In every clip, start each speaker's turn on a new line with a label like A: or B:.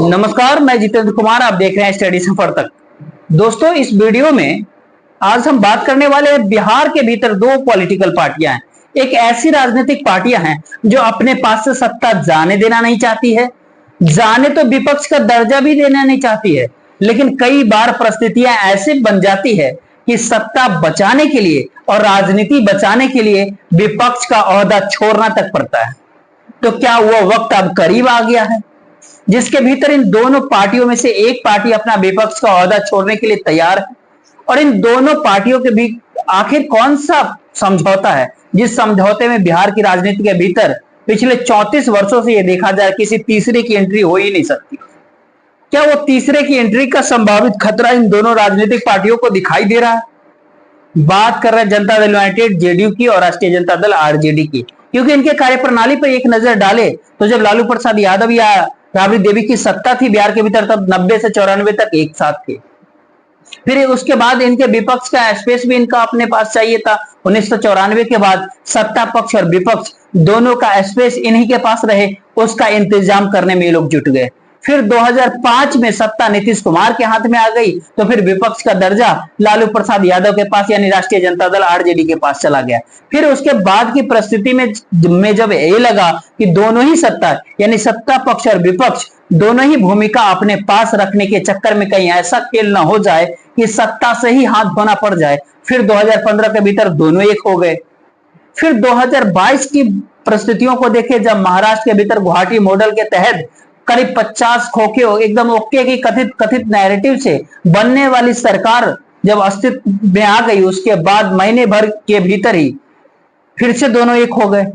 A: नमस्कार, मैं जितेंद्र कुमार। आप देख रहे हैं स्टडी सफर तक। दोस्तों, इस वीडियो में आज हम बात करने वाले हैं बिहार के भीतर दो पॉलिटिकल पार्टियां हैं। एक ऐसी राजनीतिक पार्टियां हैं जो अपने पास से सत्ता जाने देना नहीं चाहती है, जाने तो विपक्ष का दर्जा भी देना नहीं चाहती है, लेकिन कई बार परिस्थितियां ऐसे बन जाती है कि सत्ता बचाने के लिए और राजनीति बचाने के लिए विपक्ष का ओहदा छोड़ना तक पड़ता है। तो क्या वह वक्त अब करीब आ गया है जिसके भीतर इन दोनों पार्टियों में से एक पार्टी अपना विपक्ष का ओहदा छोड़ने के लिए तैयार है? और इन दोनों पार्टियों के बीच आखिर कौन सा समझौता है जिस समझौते में बिहार की राजनीति के भीतर पिछले 34 वर्षों से यह देखा जाए किसी तीसरे की एंट्री हो ही नहीं सकती? क्या वो तीसरे की एंट्री का संभावित खतरा इन दोनों राजनीतिक पार्टियों को दिखाई दे रहा है? बात कर रहे हैं जनता दल यूनाइटेड जेडीयू की और राष्ट्रीय जनता दल आरजेडी की, क्योंकि इनके कार्यप्रणाली पर एक नजर डाले तो जब लालू प्रसाद यादव या राबड़ी देवी की सत्ता थी बिहार के भीतर, तब 90 से 94 तक एक साथ थे। फिर उसके बाद इनके विपक्ष का स्पेस भी इनका अपने पास चाहिए था। 1994 के बाद सत्ता पक्ष और विपक्ष दोनों का स्पेस इन्हीं के पास रहे, उसका इंतजाम करने में ये लोग जुट गए। फिर 2005 में सत्ता नीतीश कुमार के हाथ में आ गई, तो फिर विपक्ष का दर्जा लालू प्रसाद यादव के पास यानी राष्ट्रीय जनता दल आरजेडी के पास चला गया। फिर उसके बाद की परिस्थिति में जब ये लगा कि दोनों ही सत्ता यानी सत्ता पक्ष और विपक्ष दोनों ही भूमिका अपने पास रखने के चक्कर में कहीं ऐसा खेल ना हो जाए कि सत्ता से ही हाथ धोना पड़ जाए, फिर 2015 के भीतर दोनों एक हो गए। फिर 2022 की परिस्थितियों को देखें, जब महाराष्ट्र के भीतर गुवाहाटी मॉडल के तहत करीब 50 खोखे एकदम ओके की कथित नैरेटिव से बनने वाली सरकार जब अस्तित्व में आ गई, उसके बाद महीने भर के भीतर ही फिर से दोनों एक हो गए।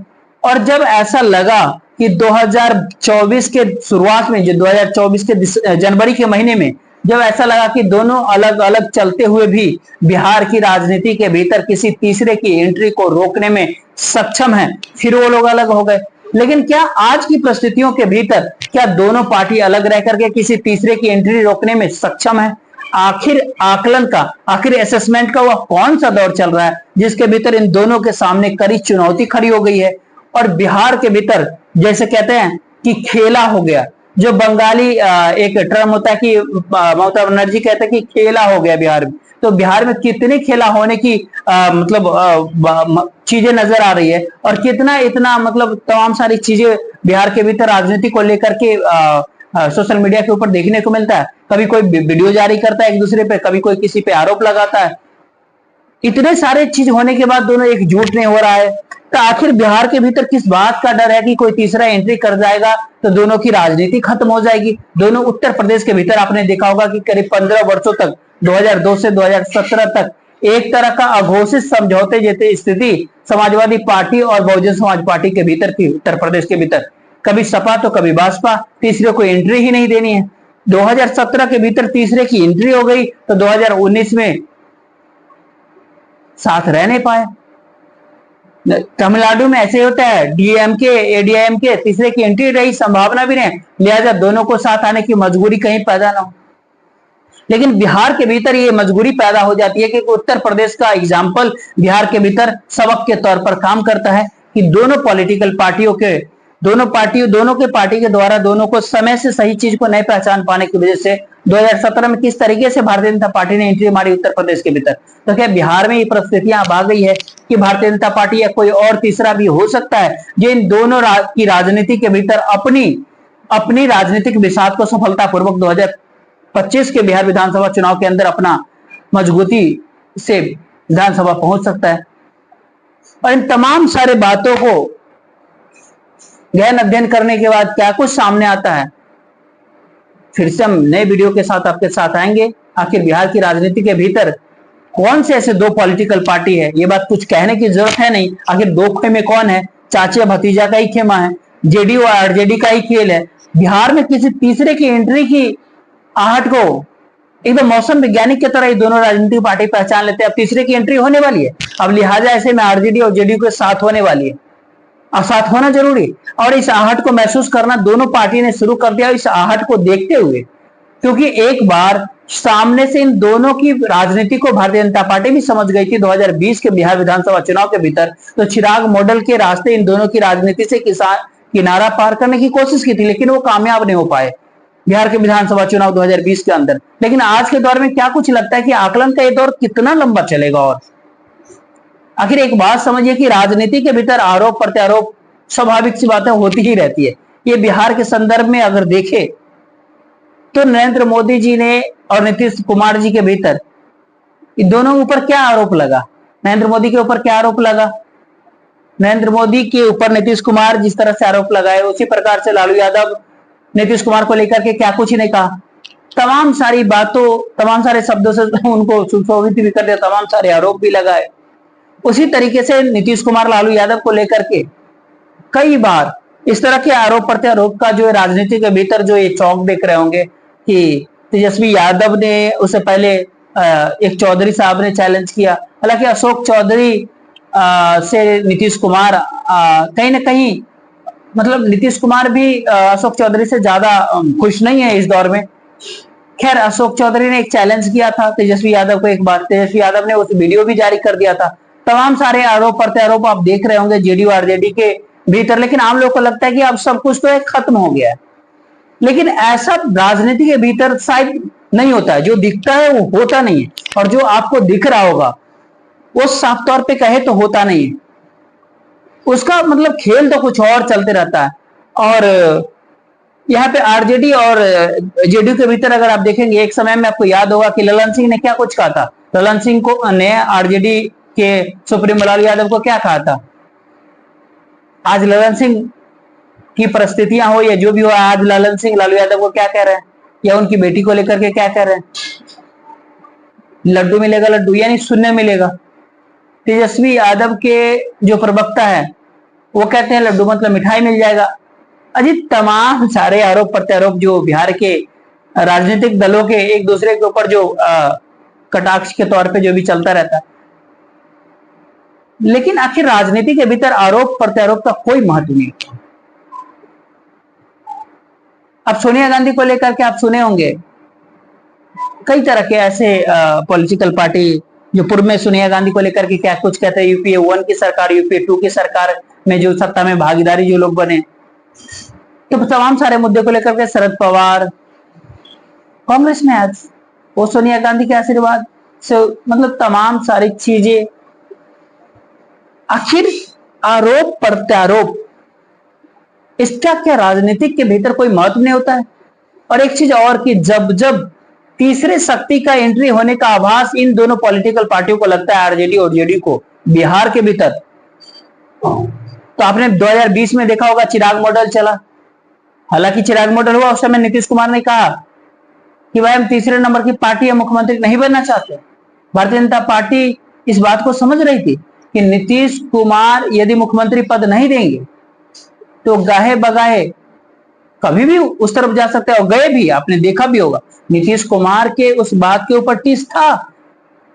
A: और जब ऐसा लगा कि 2024 के शुरुआत में, जो 2024 के जनवरी के महीने में जब ऐसा लगा कि दोनों अलग अलग चलते हुए भी बिहार की राजनीति के भीतर किसी तीसरे की एंट्री को रोकने में सक्षम है, फिर वो लोग अलग हो गए। लेकिन क्या आज की परिस्थितियों के भीतर क्या दोनों पार्टी अलग रह करके किसी तीसरे की एंट्री रोकने में सक्षम है? आखिर आकलन का, आखिर असेसमेंट का वह कौन सा दौर चल रहा है जिसके भीतर इन दोनों के सामने कड़ी चुनौती खड़ी हो गई है? और बिहार के भीतर जैसे कहते हैं कि खेला हो गया, जो बंगाली एक टर्म होता है कि ममता बनर्जी कहते हैं कि खेला हो गया बिहार में, तो बिहार में कितनी खेला होने की चीजें नजर आ रही है और कितना इतना तमाम सारी चीजें बिहार के भीतर राजनीति को लेकर के सोशल मीडिया के ऊपर देखने को मिलता है। कभी कोई वीडियो जारी करता है एक दूसरे पे, कभी कोई किसी पे आरोप लगाता है। इतने सारे चीज होने के बाद दोनों एकजुट नहीं हो रहा है, तो आखिर बिहार के भीतर किस बात का डर है कि कोई तीसरा एंट्री कर जाएगा तो दोनों की राजनीति खत्म हो जाएगी? दोनों उत्तर प्रदेश के भीतर आपने देखा होगा कि करीब 15 वर्षों तक 2002 से 2017 तक एक तरह का अघोषित समझौते जैसी स्थिति समाजवादी पार्टी और बहुजन समाज पार्टी के भीतर थी। उत्तर प्रदेश के भीतर कभी सपा तो कभी बसपा, तीसरे को एंट्री ही नहीं देनी है। 2017 के भीतर तीसरे की एंट्री हो गई तो 2019 में साथ रह नहीं पाए। तमिलनाडु में ऐसे होता है, डीएमके एडीएमके तीसरे की एंट्री रही, संभावना भी नहीं, लिहाजा दोनों को साथ आने की मजबूरी कहीं पैदा ना हो। लेकिन बिहार के भीतर ये मजबूरी पैदा हो जाती है कि उत्तर प्रदेश का एग्जाम्पल बिहार के भीतर सबक के तौर पर काम करता है कि दोनों पॉलिटिकल पार्टियों के पार्टी के द्वारा दोनों को समय से सही चीज को नहीं पहचान पाने की वजह से 2017 में किस तरीके से भारतीय जनता पार्टी ने एंट्री मारी उत्तर प्रदेश के भीतर, तो क्या बिहार में ये परिस्थितियां अब आ गई है कि भारतीय जनता पार्टी या कोई और तीसरा भी हो सकता है जो इन दोनों की राजनीति के भीतर अपनी राजनीतिक बिसात को सफलतापूर्वक 2025 के बिहार विधानसभा चुनाव के अंदर अपना मजबूती से विधानसभा पहुंच सकता है? और इन तमाम सारे बातों को गहन अध्ययन करने के बाद क्या कुछ सामने आता है, फिर से हम नए वीडियो के साथ आपके साथ आएंगे। आखिर बिहार की राजनीति के भीतर कौन से ऐसे दो पॉलिटिकल पार्टी है, ये बात कुछ कहने की जरूरत है नहीं। आखिर दो खेमे कौन है? चाचा भतीजा का ही खेमा है, जेडीयू और आरजेडी का ही खेल है। बिहार में किसी तीसरे की एंट्री की आहट को एकदम मौसम वैज्ञानिक की तरह ये दोनों राजनीतिक पार्टी पहचान लेते हैं। अब तीसरे की एंट्री होने वाली है, अब लिहाजा ऐसे में आरजेडी और जेडीयू के साथ होने वाली है। अब साथ होना जरूरी, और इस आहट को महसूस करना दोनों पार्टी ने शुरू कर दिया। इस आहट को देखते हुए, क्योंकि एक बार सामने से इन दोनों की राजनीति को भारतीय जनता पार्टी भी समझ गई थी 2020 के बिहार विधानसभा चुनाव के भीतर, तो चिराग मॉडल के रास्ते इन दोनों की राजनीति से किनारा पार करने की कोशिश की थी, लेकिन वो कामयाब नहीं हो पाए। बिहार के विधानसभा चुनाव 2020 के अंदर। लेकिन आज के दौर में क्या कुछ लगता है कि आकलन का ये दौर कितना लंबा चलेगा? और आखिर एक बात समझिए कि राजनीति के भीतर आरोप प्रत्यारोप स्वाभाविक सी बातें होती ही रहती है। ये बिहार के संदर्भ में अगर देखें तो नरेंद्र मोदी जी ने और नीतीश कुमार जी के भीतर इन दोनों के ऊपर क्या आरोप लगा? नरेंद्र मोदी के ऊपर क्या आरोप लगा? नरेंद्र मोदी के ऊपर नीतीश कुमार जिस तरह से आरोप लगाए, उसी प्रकार से लालू यादव नीतीश कुमार को लेकर के क्या कुछ नहीं कहा। तमाम सारी बातों, तमाम सारे शब्दों से उनको सुशोभित भी कर दिया, तमाम सारे आरोप भी लगाए। उसी तरीके से नीतीश कुमार लालू यादव को लेकर के कई बार इस तरह के आरोप प्रत्यारोप का जो राजनीति के भीतर जो ये चौक देख रहे होंगे कि तेजस्वी यादव ने, उससे पहले एक चौधरी साहब ने चैलेंज किया। हालांकि अशोक चौधरी से नीतीश कुमार कहीं ना कहीं, मतलब नीतीश कुमार भी अशोक चौधरी से ज्यादा खुश नहीं है इस दौर में। खैर, अशोक चौधरी ने एक चैलेंज किया था तेजस्वी यादव को एक बार, तेजस्वी यादव ने उस वीडियो भी जारी कर दिया था। तमाम सारे आरोप प्रत्यारोप आप देख रहे होंगे जेडीयू आरजेडी के भीतर। लेकिन आम लोग को लगता है कि अब सब कुछ तो एक खत्म हो गया है। लेकिन ऐसा राजनीति के भीतर शायद नहीं होता है। जो दिखता है वो होता नहीं है, और जो आपको दिख रहा होगा वो साफ तौर पे कहे तो होता नहीं है। उसका मतलब खेल तो कुछ और चलते रहता है। और यहाँ पे आरजेडी और जेडीयू के भीतर अगर आप देखेंगे, एक समय में आपको याद होगा कि ललन सिंह ने क्या कुछ कहा था। ललन सिंह को ने आरजेडी के सुप्रीमो लालू यादव को क्या कहा था? आज ललन सिंह की परिस्थितियां हो या जो भी हो, आज ललन सिंह लालू यादव को क्या कह रहे हैं, या उनकी बेटी को लेकर के क्या कह रहे हैं? लड्डू मिलेगा लड्डू, यानी शून्य मिलेगा। तेजस्वी यादव के जो प्रवक्ता है वो कहते हैं लड्डू मतलब मिठाई मिल जाएगा। अजी तमाम सारे आरोप प्रत्यारोप जो बिहार के राजनीतिक दलों के एक दूसरे के ऊपर जो कटाक्ष के तौर पे जो भी चलता रहता है। लेकिन आखिर राजनीति के भीतर आरोप प्रत्यारोप का कोई महत्व नहीं। अब सोनिया गांधी को लेकर के आप सुने होंगे कई तरह के ऐसे पॉलिटिकल पार्टी जो पूर्व में सोनिया गांधी को लेकर के क्या कुछ कहते हैं। यूपीए 1 की सरकार, यूपीए 2 की सरकार में जो सत्ता में भागीदारी जो लोग बने, तो तमाम सारे मुद्दे को लेकर के शरद पवार कांग्रेस में, आज वो सोनिया गांधी के आशीर्वाद से, मतलब तमाम सारी चीजें। आखिर आरोप प्रत्यारोप इसका क्या राजनीतिक के भीतर कोई महत्व नहीं होता है? और एक चीज और कि जब जब तीसरे शक्ति का एंट्री होने का आभास इन दोनों पॉलिटिकल पार्टियों को लगता है, आरजेडी और जेडीयू को बिहार के भीतर, तो आपने 2020 में देखा होगा चिराग मॉडल चला। हालांकि चिराग मॉडल हुआ उस समय नीतीश कुमार ने कहा कि भाई हम तीसरे नंबर की पार्टी या मुख्यमंत्री नहीं बनना चाहते। भारतीय जनता पार्टी इस बात को समझ रही थी कि नीतीश कुमार यदि मुख्यमंत्री पद नहीं देंगे तो गाहे बगाहे कभी भी उस तरफ जा सकते हैं, और गए भी। आपने देखा भी होगा नीतीश कुमार के उस बात के ऊपर टिस था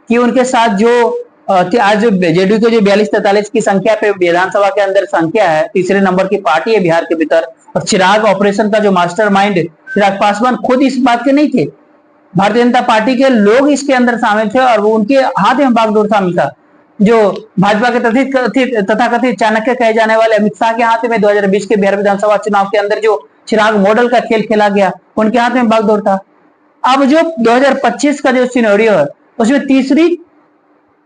A: कि उनके साथ जो आज जो जेडीयू के जो 42-43 की संख्या पे विधानसभा के अंदर संख्या है, तीसरे नंबर की पार्टी है बिहार के भीतर, और चिराग ऑपरेशन का जो मास्टरमाइंड चिराग पासवान खुद इस बात के नहीं थे। भारतीय जनता पार्टी के लोग इसके अंदर शामिल थे और वो उनके हाथ में बागडोर शामिल था। जो भाजपा के तथाकथित चाणक्य कहे जाने वाले अमित शाह के हाथ में 2020 के बिहार विधानसभा चुनाव के अंदर जो चिराग मॉडल का खेल खेला गया, उनके हाथ में बागडोर था। अब जो 2025 का जो सिनेरियो है उसमें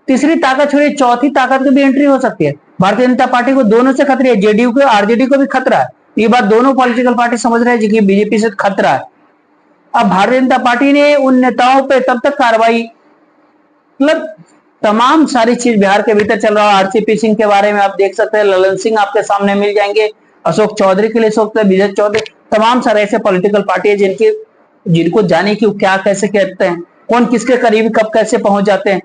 A: तीसरी ताकत छोड़िए चौथी ताकत की भी एंट्री हो सकती है। भारतीय जनता पार्टी को दोनों से खतरा है, जेडीयू को आरजेडी को भी खतरा है। ये बात दोनों पॉलिटिकल पार्टी समझ रहे हैं कि बीजेपी से खतरा है। अब भारतीय जनता पार्टी ने उन नेताओं पे तब तक कार्रवाई, मतलब तमाम सारी चीज बिहार के भीतर चल रहा है। आरसीपी सिंह के बारे में आप देख सकते हैं, ललन सिंह आपके सामने मिल जाएंगे, अशोक चौधरी के लिए सोचते हैं, विजय चौधरी, तमाम सारे ऐसे पॉलिटिकल पार्टी है जिनको जाने की क्या कैसे कहते हैं, कौन किसके करीब कब कैसे पहुंच जाते हैं।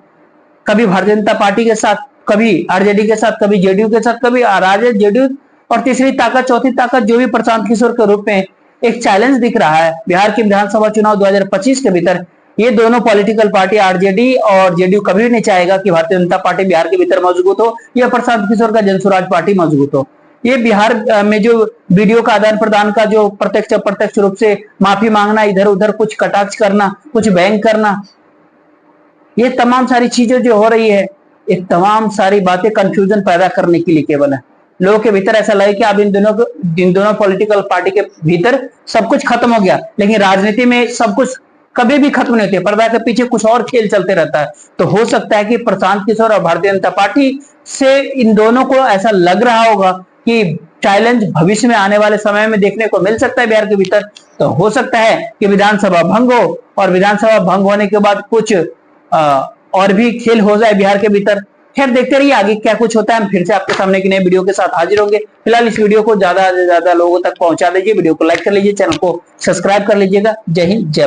A: कभी भारतीय जनता पार्टी के साथ, कभी आरजेडी के साथ, कभी जेडीयू के साथ, कभी राजद जेडीयू, और तीसरी ताकत चौथी ताकत जो भी प्रशांत किशोर के रूप में एक चैलेंज दिख रहा है बिहार के विधानसभा चुनाव 2025 के भीतर। ये दोनों पॉलिटिकल पार्टी आरजेडी और जेडीयू कभी नहीं चाहेगा कि भारतीय जनता पार्टी बिहार के भीतर मजबूत हो या प्रशांत किशोर का जनसुराज पार्टी मजबूत हो। ये बिहार में जो वीडियो का आदान प्रदान का जो प्रत्यक्ष अप्रत्यक्ष रूप से माफी मांगना, इधर उधर कुछ कटाक्ष करना, कुछ बैंक करना, ये तमाम सारी चीजें जो हो रही है, ये तमाम सारी बातें कंफ्यूजन पैदा करने के लिए केवल है। लोगों के भीतर ऐसा लगे कि अब इन दोनों पॉलिटिकल पार्टी के भीतर सब कुछ खत्म हो गया, लेकिन राजनीति में सब कुछ कभी भी खत्म नहीं होती, पर्दा के पीछे कुछ और खेल चलते रहता है। तो हो सकता है कि प्रशांत किशोर और भारतीय जनता पार्टी से इन दोनों को ऐसा लग रहा होगा कि चैलेंज भविष्य में आने वाले समय में देखने को मिल सकता है बिहार के भीतर। तो हो सकता है कि विधानसभा भंग हो, और विधानसभा भंग होने के बाद कुछ और भी खेल हो जाए बिहार के भीतर। खैर देखते रहिए आगे क्या कुछ होता है। हम फिर से आपके सामने की नई वीडियो के साथ हाजिर होंगे। फिलहाल इस वीडियो को ज्यादा से ज्यादा लोगों तक पहुंचा दीजिए, वीडियो को लाइक कर लीजिए, चैनल को सब्सक्राइब कर लीजिएगा। जय हिंद, जय